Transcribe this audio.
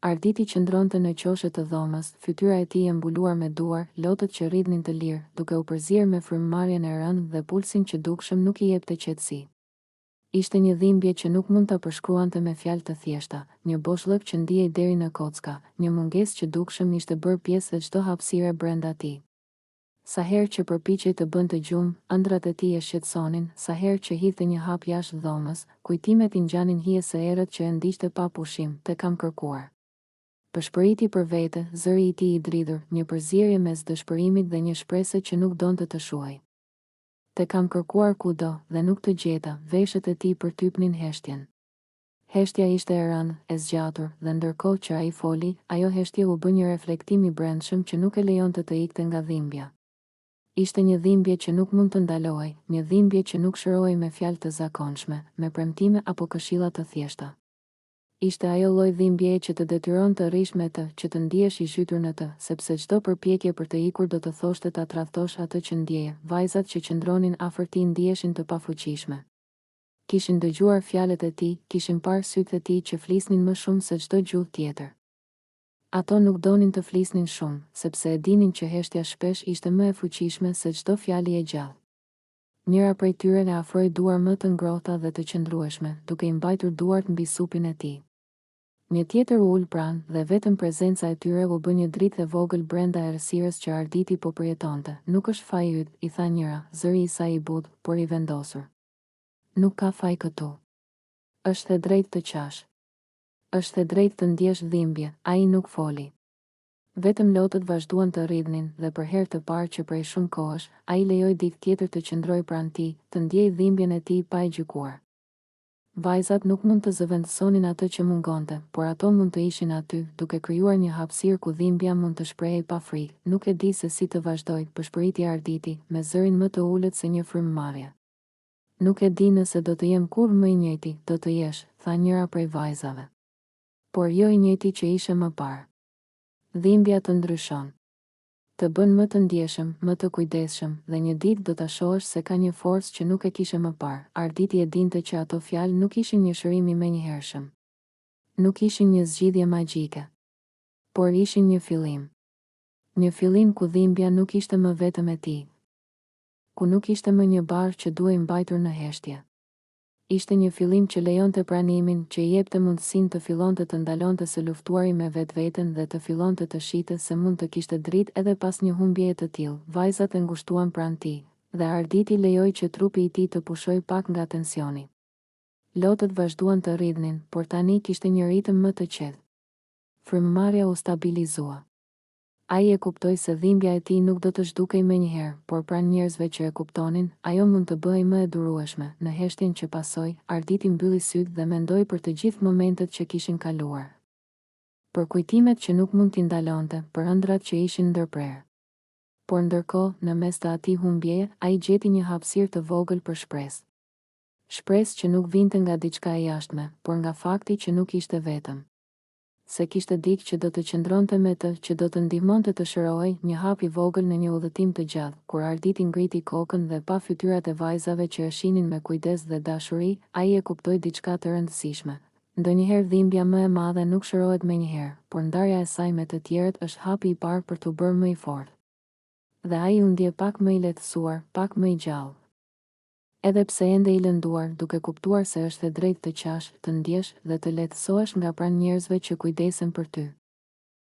Arditi qëndronte në qoshe të dhomës, fytyra e tij e mbuluar me duar, lotët që rridhnin të lirë, duke u përzierë me frymëmarrjen e rënë dhe pulsin që dukshëm nuk i jepte qetësi. Ishte një dhimbje që nuk mund ta përshkruante me fjalë të thjeshta, një boshllëk që ndihej deri në kocka, një mungesë që dukshëm ishte bërë pjesë e çdo hapësire brenda tij. Sa herë që përpiqej të bënte gjumë, ëndrat e tij e shqetësonin, sa herë që hidhte një hap jashtë dhomës, kujtimet i ngjanin hije së errët që e ndiqte pa pushim, "Të kam kërkuar." Përshpëriti për vete, zëri i tij i dridhur, një përzierje mes dëshpërimit dhe një shprese që nuk donte të shuaj. "Te kam kërkuar kudo dhe nuk të gjeta", veshët e tij përtypnin heshtjen. Heshtja ishte e rënë, e zgjatur, dhe ndërkohë që ai foli, ajo heshtje u bë një reflektim i brendshëm që nuk e lejonte të ikte nga dhimbja. Ishte një dhimbje që nuk mund të ndalohej, një dhimbje që nuk shërohej me fjalë të zakonshme, me premtime apo këshilla të thjeshta. Ishte ajo lloj dhimbjeje që të detyron të rish me të, që të ndihesh i zhytur në të, sepse çdo përpjekje për të ikur do të thoshte ta tradhtosh atë që ndjeje. Vajzat që qëndronin afër tij ndiheshin të pafuqishme. Kishin dëgjuar fjalët e tij, kishin parë sytë e tij që flisnin më shumë se çdo gjuhë tjetër. Ato nuk donin të flisnin shumë, sepse e dinin që heshtja shpesh ishte më e fuqishme se çdo fjalë e gjallë. Njëra prej tyre e afroi duar më të ngrohta dhe të qëndrueshme, duke i mbajtur duart mbi supin e tij. Një tjetër u ul pranë dhe vetëm prezenca e tyre u bë një dritë e vogël brenda errësirës që Arditi po përjetonte. "Nuk është faji yt", i tha njëra, zëri i saj i butë, por i vendosur. "Nuk ka faj këtu. Është e drejtë të qash. Është e drejtë të ndjesh dhimbje", ai nuk foli. Vetëm lotët vazhduan të rridhnin dhe për herë të parë që prej shumë kohësh, ai lejoi dikë tjetër të qëndrojë pranë tij, të ndjej dhimbjen e tij pa e gjykuar. Vajzat nuk mund të zëvendësonin atë që mungonte, por ato mund të ishin aty, duke krijuar një hapësirë ku dhimbja mund të shprehej pa frikë. "Nuk e di se si të vazhdoj", përshpëriti Arditi, me zërin më të ulët se një frymëmarrje. "Nuk e di nëse do të jem kurrë më i njëjti." "Do të jesh", tha njëra prej vajzave. "Por jo i njëjti që ishe më parë. Dhimbja të ndryshon. Të bën më të ndjeshëm, më të kujdesshëm, dhe një ditë do ta shohësh se ka një forcë që nuk e kishe më parë." Arditi e dinte që ato fjalë nuk ishin një shërim i menjëhershëm. Nuk ishin një zgjidhje magjike, por ishin një fillim. Një fillim ku dhimbja nuk ishte më vetëm e tij, ku nuk ishte më një barë që duhej mbajtur në heshtje. Ishte një fillim që lejonte pranimin, që i jepte mundësinë të fillonte të ndalonte së luftuari me vetveten dhe të fillonte të shite se mund të kishte dritë edhe pas një humbjeje të tillë. Vajzat e ngushtuan pranë tij, dhe Arditi lejoi që trupi i tij të pushoj pak nga tensioni. Lotët vazhduan të rridhnin, por tani kishte një ritëm më të qetë. Frymëmarrja u stabilizua. Ai e kuptoi se dhimbja e tij nuk do të zhdukej menjëherë, por pranë njerëzve që e kuptonin, ajo mund të bëhej më e durueshme. Në heshtjen që pasoi, Arditi mbylli sytë dhe mendoi për të gjithë momentet që kishin kaluar. Për kujtimet që nuk mund t'i ndalonte, për ëndrat që ishin ndërprerë. Por ndërkohë, në mes të atij humbjeje, ai gjeti një hapësirë të vogël për shpresë. Shpresë që nuk vinte nga diçka e jashtme, por nga fakti që nuk ishte vetëm. Se kishte dikë që do të qëndronte me të, që do të ndihmonte të shërohej, një hap i vogël në një udhëtim të gjatë. Kur Arditi ngriti kokën dhe pa fytyrat e vajzave që e shihnin me kujdes dhe dashuri, ai e kuptoi diçka të rëndësishme. Ndonjëherë dhimbja më e madhe nuk shërohet menjëherë, por ndarja e saj me të tjerët është hapi i parë për t'u bërë më i fortë. Dhe ai u ndje pak më i lehtësuar, pak më i gjallë. Edhe pse ende i lënduar, duke kuptuar se është e drejtë të qash, të ndjesh dhe të lehtësohesh nga pranë njerëzve që kujdesen për ty.